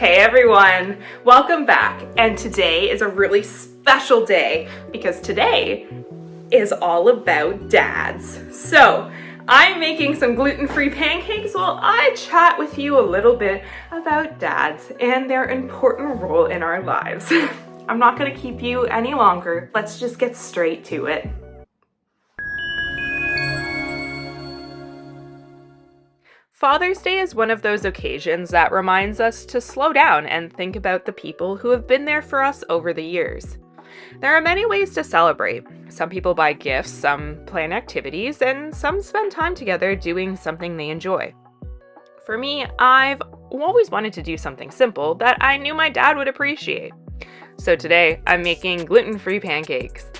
Hey everyone, welcome back. And today is a really special day because today is all about dads. So I'm making some gluten-free pancakes while I chat with you a little bit about dads and their important role in our lives. I'm not going to keep you any longer. Let's just get straight to it. Father's Day is one of those occasions that reminds us to slow down and think about the people who have been there for us over the years. There are many ways to celebrate. Some people buy gifts, some plan activities, and some spend time together doing something they enjoy. For me, I've always wanted to do something simple that I knew my dad would appreciate. So today, I'm making gluten-free pancakes.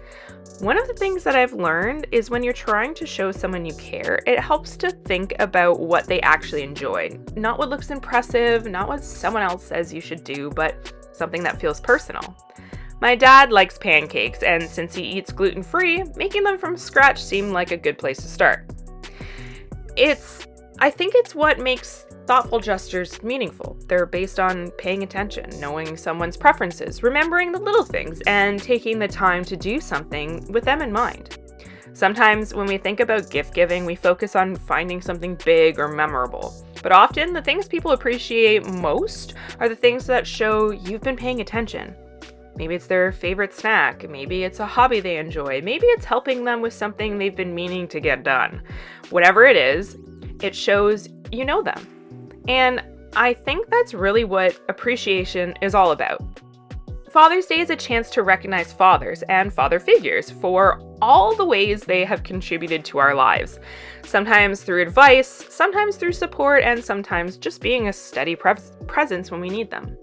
One of the things that I've learned is when you're trying to show someone you care, it helps to think about what they actually enjoy. Not what looks impressive, not what someone else says you should do, but something that feels personal. My dad likes pancakes, and since he eats gluten-free, making them from scratch seemed like a good place to start. I think it's what makes thoughtful gestures meaningful. They're based on paying attention, knowing someone's preferences, remembering the little things, and taking the time to do something with them in mind. Sometimes when we think about gift giving, we focus on finding something big or memorable. But often the things people appreciate most are the things that show you've been paying attention. Maybe it's their favorite snack, maybe it's a hobby they enjoy, maybe it's helping them with something they've been meaning to get done. Whatever it is, it shows you know them. And I think that's really what appreciation is all about. Father's Day is a chance to recognize fathers and father figures for all the ways they have contributed to our lives. Sometimes through advice, sometimes through support, and sometimes just being a steady presence when we need them.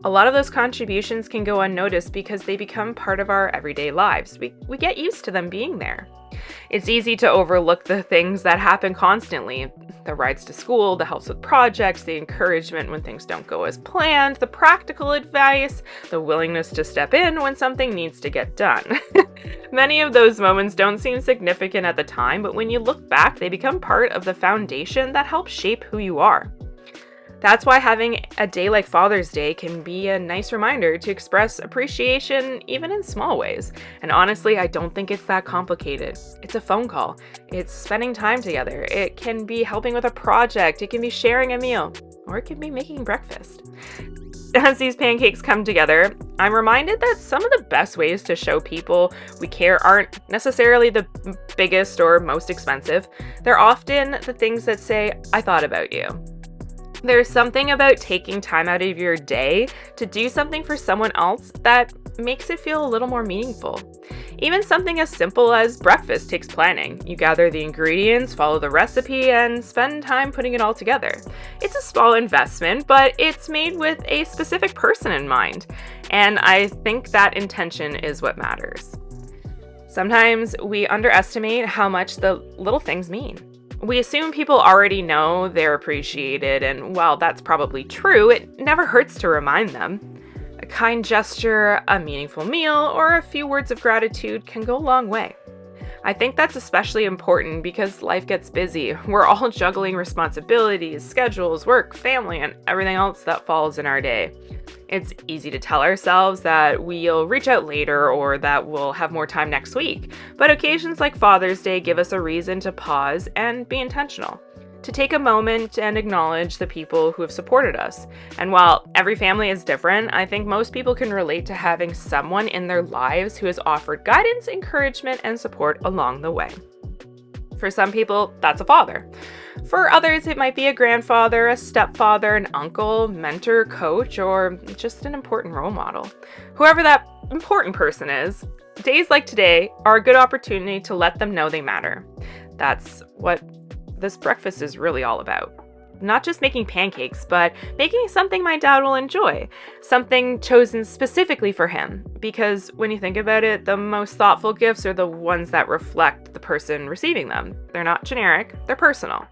A lot of those contributions can go unnoticed because they become part of our everyday lives. We get used to them being there. It's easy to overlook the things that happen constantly. The rides to school, the helps with projects, the encouragement when things don't go as planned, the practical advice, the willingness to step in when something needs to get done. Many of those moments don't seem significant at the time, but when you look back, they become part of the foundation that helps shape who you are. That's why having a day like Father's Day can be a nice reminder to express appreciation even in small ways. And honestly, I don't think it's that complicated. It's a phone call. It's spending time together. It can be helping with a project. It can be sharing a meal. Or it can be making breakfast. As these pancakes come together, I'm reminded that some of the best ways to show people we care aren't necessarily the biggest or most expensive. They're often the things that say, "I thought about you." There's something about taking time out of your day to do something for someone else that makes it feel a little more meaningful. Even something as simple as breakfast takes planning. You gather the ingredients, follow the recipe, and spend time putting it all together. It's a small investment, but it's made with a specific person in mind. And I think that intention is what matters. Sometimes we underestimate how much the little things mean. We assume people already know they're appreciated, and while that's probably true, it never hurts to remind them. A kind gesture, a meaningful meal, or a few words of gratitude can go a long way. I think that's especially important because life gets busy. We're all juggling responsibilities, schedules, work, family, and everything else that falls in our day. It's easy to tell ourselves that we'll reach out later or that we'll have more time next week, but occasions like Father's Day give us a reason to pause and be intentional, to take a moment and acknowledge the people who have supported us. And while every family is different, I think most people can relate to having someone in their lives who has offered guidance, encouragement, and support along the way. For some people, that's a father. For others, it might be a grandfather, a stepfather, an uncle, mentor, coach, or just an important role model. Whoever that important person is, days like today are a good opportunity to let them know they matter. That's what this breakfast is really all about. Not just making pancakes, but making something my dad will enjoy. Something chosen specifically for him. Because when you think about it, the most thoughtful gifts are the ones that reflect the person receiving them. They're not generic, they're personal.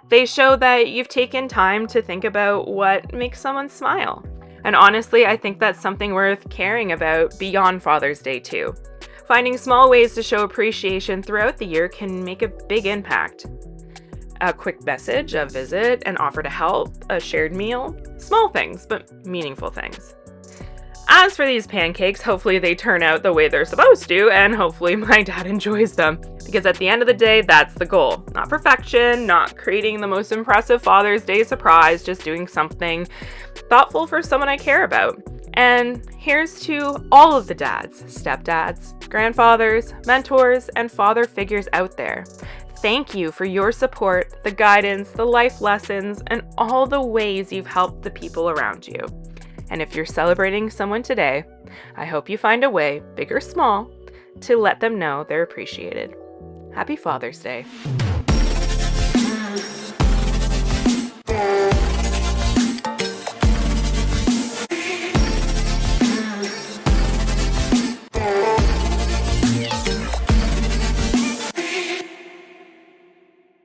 They show that you've taken time to think about what makes someone smile. And honestly, I think that's something worth caring about beyond Father's Day too. Finding small ways to show appreciation throughout the year can make a big impact. A quick message, a visit, an offer to help, a shared meal. Small things, but meaningful things. As for these pancakes, hopefully they turn out the way they're supposed to, and hopefully my dad enjoys them. Because at the end of the day, that's the goal. Not perfection, not creating the most impressive Father's Day surprise, just doing something thoughtful for someone I care about. And here's to all of the dads, stepdads, grandfathers, mentors, and father figures out there. Thank you for your support, the guidance, the life lessons, and all the ways you've helped the people around you. And if you're celebrating someone today, I hope you find a way, big or small, to let them know they're appreciated. Happy Father's Day.